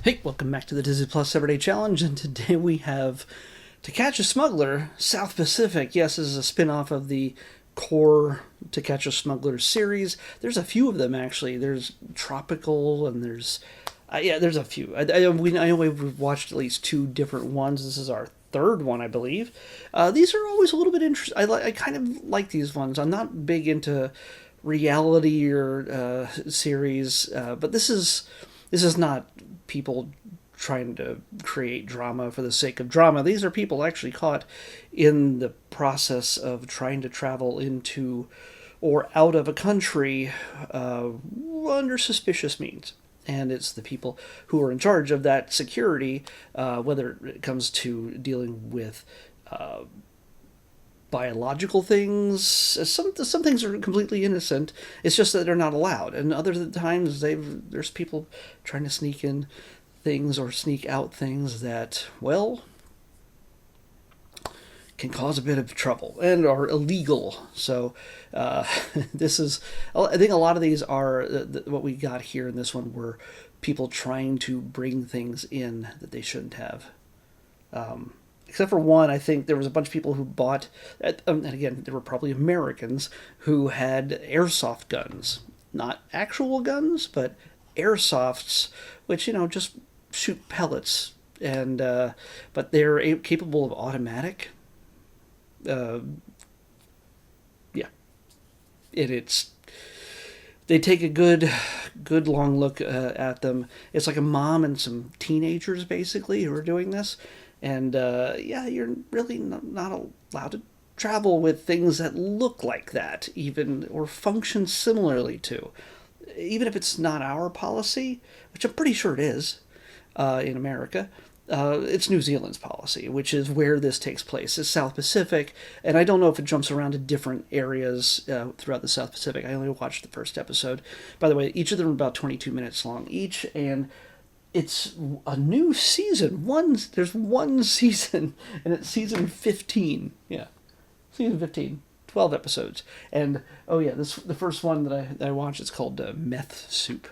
Hey, welcome back to the Disney Plus Everyday Challenge, and today we have To Catch a Smuggler, South Pacific. Yes, this is a spin-off of the core To Catch a Smuggler series. There's a few of them, actually. There's Tropical, and there's a few. I know we've watched at least two different ones. This is our third one, I believe. These are always a little bit interesting. I kind of like these ones. I'm not big into reality or series, but this is not people trying to create drama for the sake of drama. These are people actually caught in the process of trying to travel into or out of a country under suspicious means. And it's the people who are in charge of that security, whether it comes to dealing with biological things. Some things are completely innocent. It's just that they're not allowed, and other times there's people trying to sneak in things or sneak out things that, well, can cause a bit of trouble and are illegal. So this is, I think a lot of these are what we got here in this one were people trying to bring things in that they shouldn't have. Except for one, I think there was a bunch of people who bought, and again, there were probably Americans who had airsoft guns. Not actual guns, but airsofts, which, just shoot pellets. And but they're capable of automatic. Uh, yeah, it's they take a good long look at them. It's like a mom and some teenagers basically who are doing this, and you're really not allowed to travel with things that look like that, even or function similarly to, even if it's not our policy, which I'm pretty sure it is in America. It's New Zealand's policy, which is where this takes place. It's South Pacific, and I don't know if it jumps around to different areas throughout the South Pacific. I only watched the first episode. By the way, each of them are about 22 minutes long each, and it's a new season. There's one season, and it's season 15. Yeah, season 15. 12 episodes. And, oh yeah, the first one that I watched, it's called Meth Soup.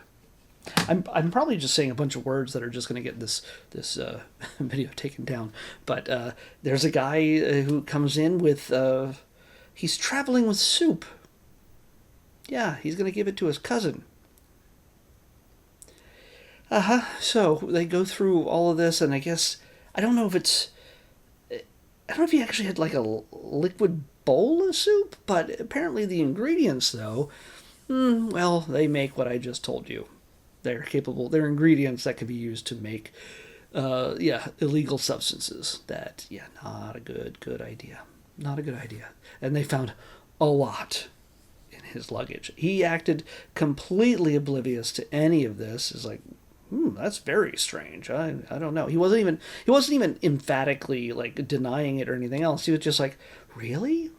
I'm probably just saying a bunch of words that are just going to get this video taken down. But there's a guy who comes in with he's traveling with soup. Yeah, he's going to give it to his cousin. So they go through all of this, and I guess I don't know if he actually had like a liquid bowl of soup, but apparently the ingredients, though, well, they make what I just told you. They're ingredients that can be used to make, illegal substances. That, not a good idea. Not a good idea. And they found a lot in his luggage. He acted completely oblivious to any of this. Is like, that's very strange. I don't know. He wasn't even emphatically like denying it or anything else. He was just like, really?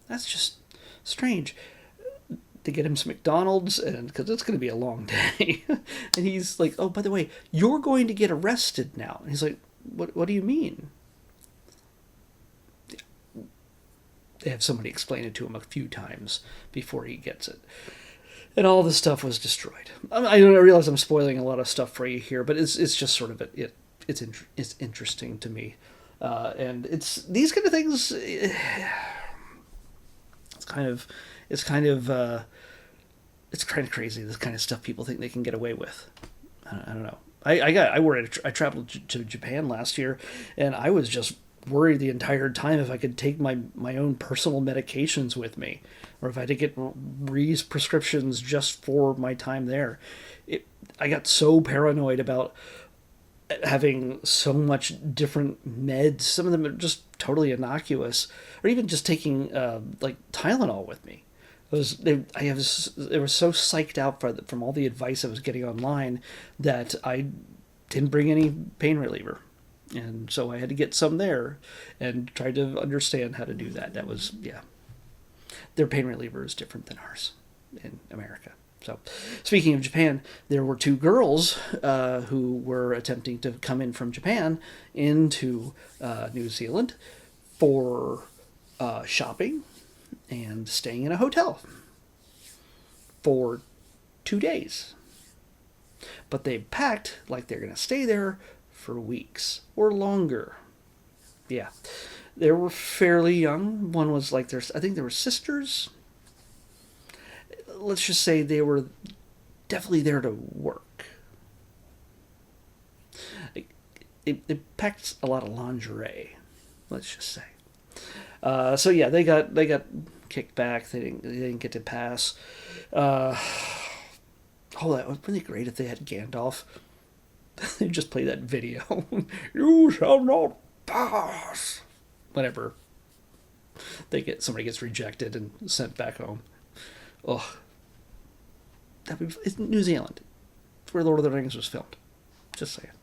That's just strange. To get him some McDonald's, and because it's going to be a long day. And he's like, oh, by the way, you're going to get arrested now. And he's like, what do you mean? They have somebody explain it to him a few times before he gets it. And all the stuff was destroyed. I realize I'm spoiling a lot of stuff for you here, but it's just sort of it's interesting to me. And it's these kind of things. It's kind of crazy. This kind of stuff people think they can get away with. I don't know. I traveled to Japan last year, and I was just worried the entire time if I could take my own personal medications with me, or if I had to get prescriptions just for my time there. I got so paranoid about having so much different meds. Some of them are just totally innocuous, or even just taking like Tylenol with me. They were so psyched out from all the advice I was getting online that I didn't bring any pain reliever, and so I had to get some there and try to understand how to do that. That was their pain reliever is different than ours in America. So, speaking of Japan, there were two girls who were attempting to come in from Japan into New Zealand for shopping and staying in a hotel for 2 days. but they packed like they're going to stay there for weeks or longer. Yeah. They were fairly young. One was like I think they were sisters. Let's just say they were definitely there to work. It packed a lot of lingerie. Let's just say. So yeah, they got kicked back. They didn't get to pass. Oh, that would be great if they had Gandalf. They just play that video. You shall not pass. Whenever somebody gets rejected and sent back home. Oh, it's New Zealand. It's where Lord of the Rings was filmed. Just saying.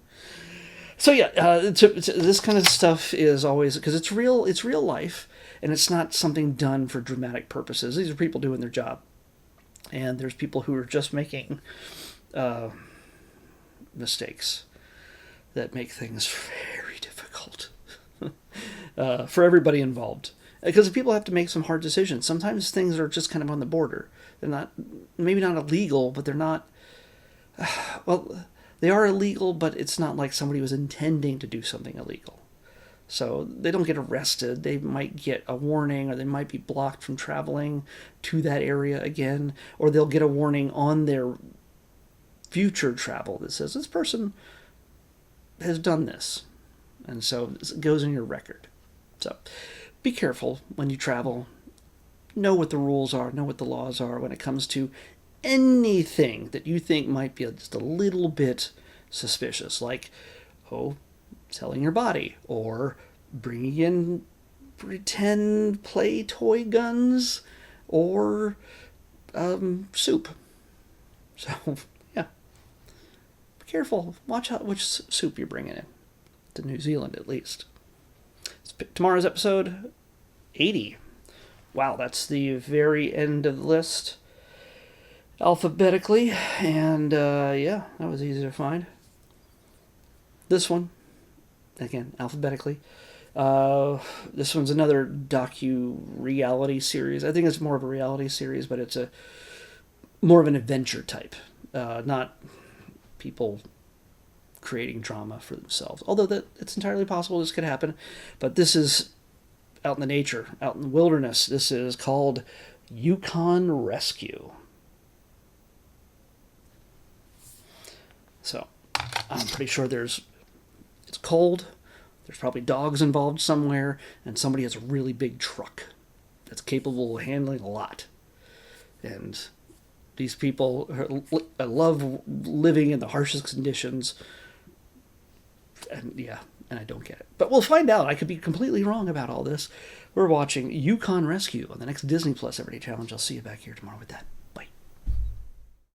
So yeah, this kind of stuff is always, because it's real life, and it's not something done for dramatic purposes. These are people doing their job, and there's people who are just making mistakes that make things very difficult for everybody involved. Because people have to make some hard decisions. Sometimes things are just kind of on the border. They're maybe not illegal, but they're not. Well, they are illegal, but it's not like somebody was intending to do something illegal. So they don't get arrested. They might get a warning, or they might be blocked from traveling to that area again, or they'll get a warning on their future travel that says this person has done this. And so it goes in your record. So be careful when you travel. Know what the rules are, know what the laws are when it comes to anything that you think might be just a little bit suspicious, like, selling your body, or bringing in pretend play toy guns, or soup. So, yeah. Be careful. Watch out which soup you're bringing in. To New Zealand, at least. Tomorrow's episode 80. Wow, that's the very end of the list. Alphabetically, and yeah, that was easy to find. This one, again, alphabetically. This one's another docu-reality series. I think it's more of a reality series, but it's more of an adventure type, not people creating drama for themselves. Although it's entirely possible this could happen, but this is out in the nature, out in the wilderness. This is called Yukon Rescue. So, I'm pretty sure it's cold, there's probably dogs involved somewhere, and somebody has a really big truck that's capable of handling a lot. And these people love living in the harshest conditions, and yeah, and I don't get it. But we'll find out. I could be completely wrong about all this. We're watching Yukon Rescue on the next Disney Plus Everyday Challenge. I'll see you back here tomorrow with that.